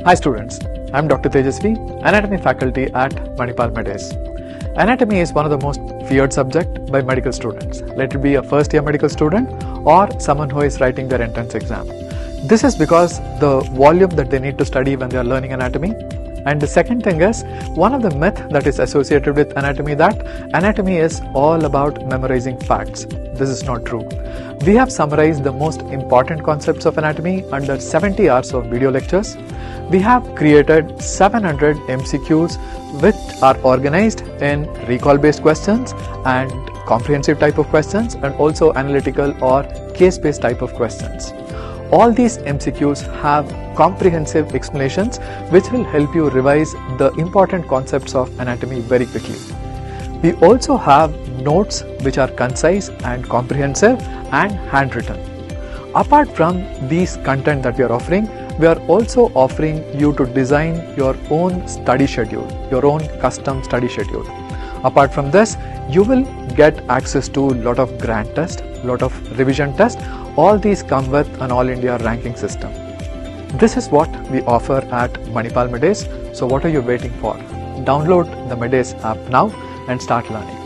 Hi students, I am Dr. Tejaswi, Anatomy faculty at Manipal MedAce. Anatomy is one of the most feared subject by medical students, let it be a first year medical student or someone who is writing their entrance exam. This is because the volume that they need to study when they are learning anatomy. And the second thing is, one of the myths that is associated with anatomy, that anatomy is all about memorizing facts. This is not true. We have summarized the most important concepts of anatomy under 70 hours of video lectures. We have created 700 MCQs which are organized in recall based questions and comprehensive type of questions, and also analytical or case based type of questions. All these MCQs have comprehensive explanations which will help you revise the important concepts of anatomy very quickly. We also have notes which are concise and comprehensive and handwritten. Apart from these content that we are offering, we are also offering you to design your own study schedule, your own custom study schedule. Apart from this, you will get access to a lot of grant tests, lot of revision tests. All these come with an all India ranking system. This is what we offer at Manipal MedAce. So what are you waiting for? Download the MedAce app now and start learning.